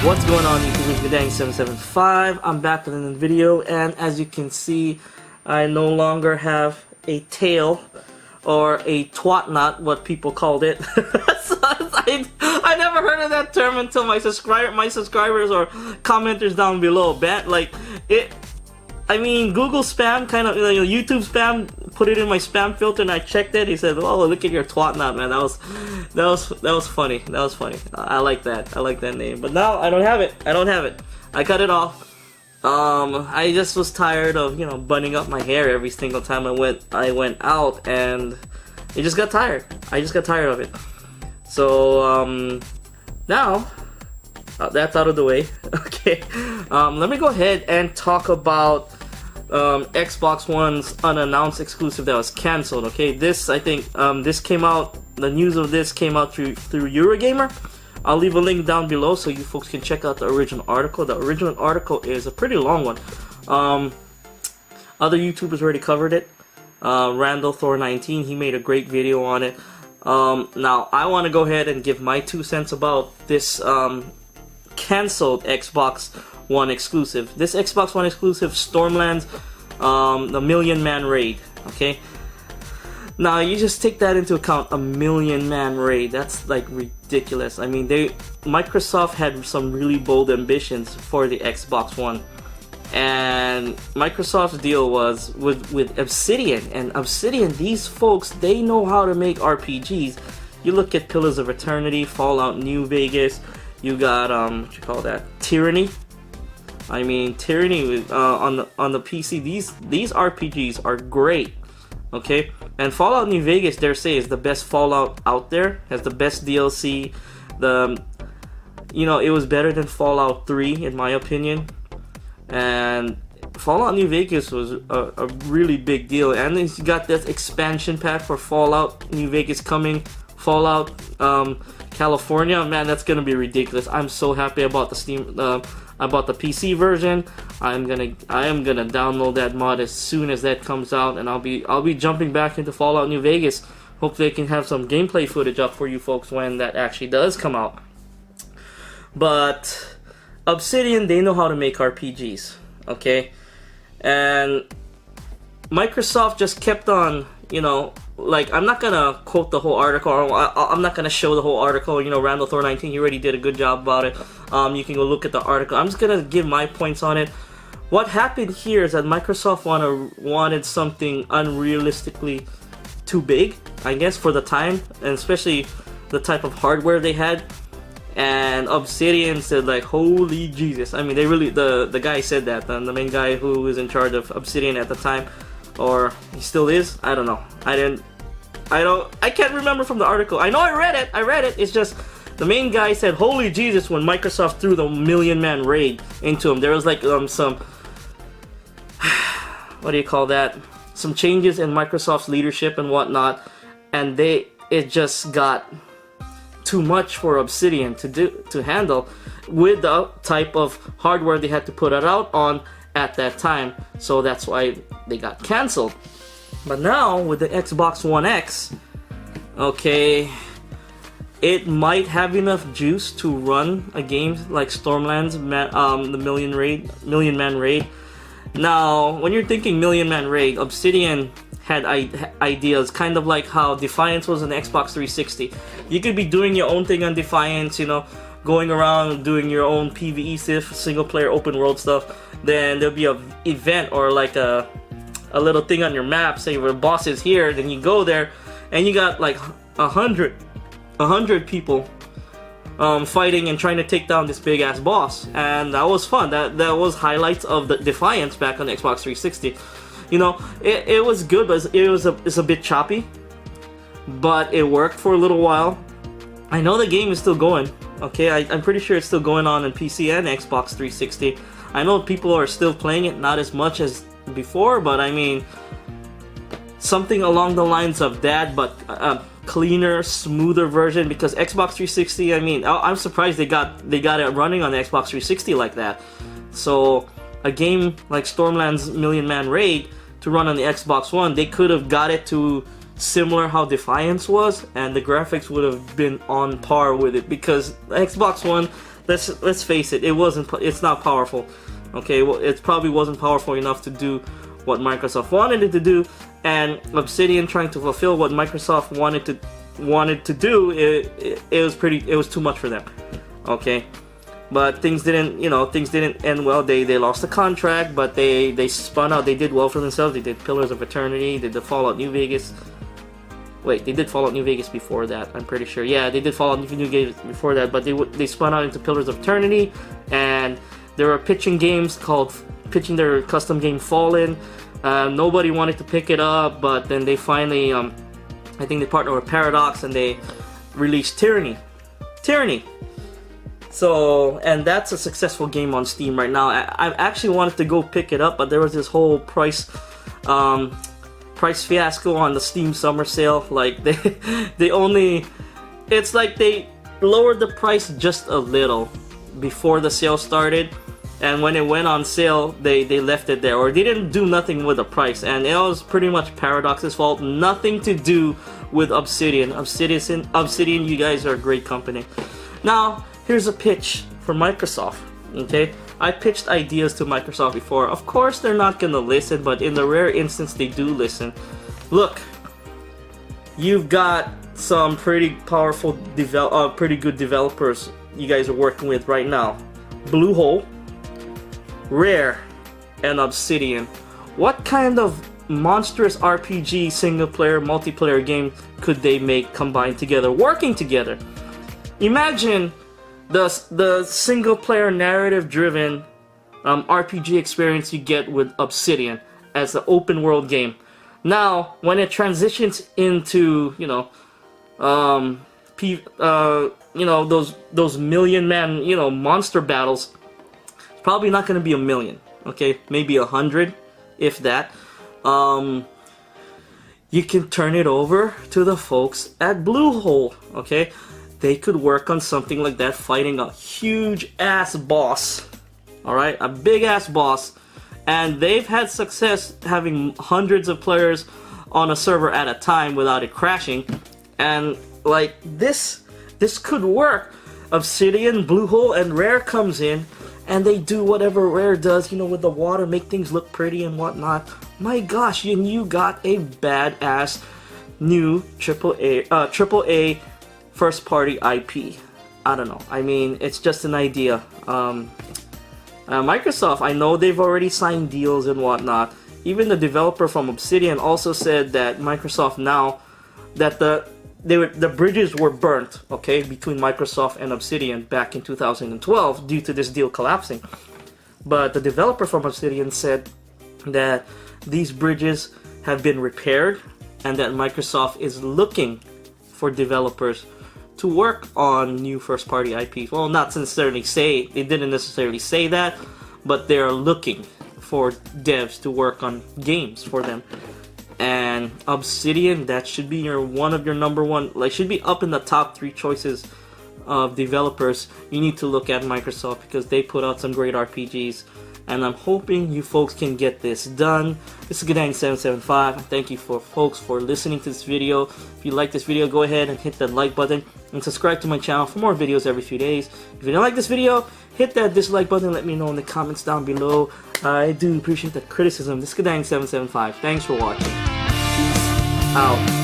What's going on YouTube? It's Gadang775. I'm back with another video, and as you can see, I no longer have a tail or a twat knot, what people called it. I never heard of that term until my subscribers or commenters down below. I mean, Google spam YouTube spam put it in my spam filter, and I checked it. He said, "Oh, look at your twat knot, man." That was funny. That was funny. I like that. I like that name. But now I don't have it. I cut it off. I just was tired of bunning up my hair every single time I went out, and it just got tired. I just got tired of it. So now that's out of the way. Okay. Let me go ahead and talk about Xbox One's unannounced exclusive that was cancelled. Okay, I think this came out. The news of this came out through Eurogamer. I'll leave a link down below so you folks can check out the original article. The original article is a pretty long one. Other YouTubers already covered it. Randall Thor 19, he made a great video on it. Now I want to go ahead and give my 2 cents about this cancelled Xbox One exclusive. This Xbox One exclusive, Stormlands, the Million Man Raid. Okay. Now you just take that into account, a Million Man Raid. That's like ridiculous. I mean, Microsoft had some really bold ambitions for the Xbox One, and Microsoft's deal was with Obsidian. And Obsidian, these folks, they know how to make RPGs. You look at Pillars of Eternity, Fallout New Vegas. You got what you call that, Tyranny. I mean, Tyranny on the PC. These RPGs are great. Okay, and Fallout New Vegas, dare say, is the best Fallout out there. Has the best DLC. It was better than Fallout 3 in my opinion. And Fallout New Vegas was a really big deal. And then you got this expansion pack for Fallout New Vegas coming. Fallout California, man, that's gonna be ridiculous. I'm so happy about the Steam, about the PC version. I am gonna download that mod as soon as that comes out, and I'll be jumping back into Fallout New Vegas. Hopefully, I can have some gameplay footage up for you folks when that actually does come out. But Obsidian, they know how to make RPGs, okay, and Microsoft just kept on, like, I'm not gonna quote the whole article, or I'm not gonna show the whole article. Randall Thor 19, he already did a good job about it. You can go look at the article. I'm just gonna give my points on it. What happened here is that Microsoft wanted something unrealistically too big, I guess, for the time, and especially the type of hardware they had. And Obsidian said, like, holy Jesus. I mean, they really, the guy said that, the main guy who was in charge of Obsidian at the time, or he still is, I don't know. I can't remember from the article. I know I read it. It's just the main guy said, holy Jesus, when Microsoft threw the Million Man Raid into him. There was like some what do you call that? Some changes in Microsoft's leadership and whatnot, and it just got too much for Obsidian to handle with the type of hardware they had to put it out on at that time. So that's why they got cancelled. But now with the Xbox One X, okay, it might have enough juice to run a game like Stormlands, the Million Man Raid. Now, when you're thinking Million Man Raid, Obsidian had ideas, kind of like how Defiance was on the Xbox 360. You could be doing your own thing on Defiance, going around doing your own PvE single player open world stuff. Then there'll be an event or like a little thing on your map, say where the boss is here. Then you go there, and you got like 100 people fighting and trying to take down this big ass boss, and that was fun. That was highlights of the Defiance back on the Xbox 360. It was good, but it's a bit choppy, but it worked for a little while. I know the game is still going. Okay, I'm pretty sure it's still going on PC and Xbox 360. I know people are still playing it, not as much as before, but I mean, something along the lines of that, but cleaner, smoother version, because Xbox 360, I mean, I'm surprised they got it running on the Xbox 360 like that. So a game like Stormlands Million Man Raid to run on the Xbox One, they could have got it to similar how Defiance was, and the graphics would have been on par with it, because the Xbox One, let's face it, it's not powerful. Okay, well, it probably wasn't powerful enough to do what Microsoft wanted it to do, and Obsidian trying to fulfill what Microsoft wanted to do, it was too much for them. Okay, but things didn't end well. They lost the contract, but they spun out. They did well for themselves. They did Pillars of Eternity. They did Fallout New Vegas. Wait, they did Fallout New Vegas before that, I'm pretty sure. Yeah, they did Fallout New Vegas before that, but they spun out into Pillars of Eternity, and they were pitching their custom game Fallen. Nobody wanted to pick it up, but then they finally, I think they partnered with Paradox, and they released Tyranny. So, and that's a successful game on Steam right now. I actually wanted to go pick it up, but there was this whole price fiasco on the Steam summer sale. Like it's like they lowered the price just a little before the sale started, and when it went on sale, they left it there, or they didn't do nothing with the price, and it was pretty much Paradox's fault. Nothing to do with Obsidian. Obsidian, you guys are a great company. Now, here's a pitch for Microsoft. Okay, I pitched ideas to Microsoft before. Of course, they're not gonna listen, but in the rare instance they do listen. Look, you've got some pretty powerful, pretty good developers you guys are working with right now. Bluehole, Rare, and Obsidian. What kind of monstrous RPG single-player, multiplayer game could they make combined together, working together? Imagine the single-player narrative-driven RPG experience you get with Obsidian as an open-world game. Now, when it transitions into those million-man monster battles, it's probably not going to be a million. Okay, maybe 100, if that. You can turn it over to the folks at Bluehole. Okay. They could work on something like that, fighting a huge-ass boss, alright? A big-ass boss. And they've had success having hundreds of players on a server at a time without it crashing. And, like, this could work. Obsidian, Bluehole, and Rare comes in, and they do whatever Rare does, with the water, make things look pretty and whatnot. My gosh, and you got a badass new AAA first party IP. I don't know. I mean, it's just an idea. Microsoft, I know they've already signed deals and whatnot. Even the developer from Obsidian also said that Microsoft now, that the bridges were burnt, okay, between Microsoft and Obsidian back in 2012 due to this deal collapsing. But the developer from Obsidian said that these bridges have been repaired and that Microsoft is looking for developers to work on new first-party IPs. Well, they didn't necessarily say that, but they're looking for devs to work on games for them. And Obsidian, that should be one of your number one, should be up in the top 3 choices of developers. You need to look at Microsoft because they put out some great RPGs. And I'm hoping you folks can get this done. This is Gadang775. Thank you folks for listening to this video. If you like this video, go ahead and hit that like button and subscribe to my channel for more videos every few days. If you don't like this video, hit that dislike button. Let me know in the comments down below. I do appreciate that criticism. This is Gadang775. Thanks for watching. Peace out.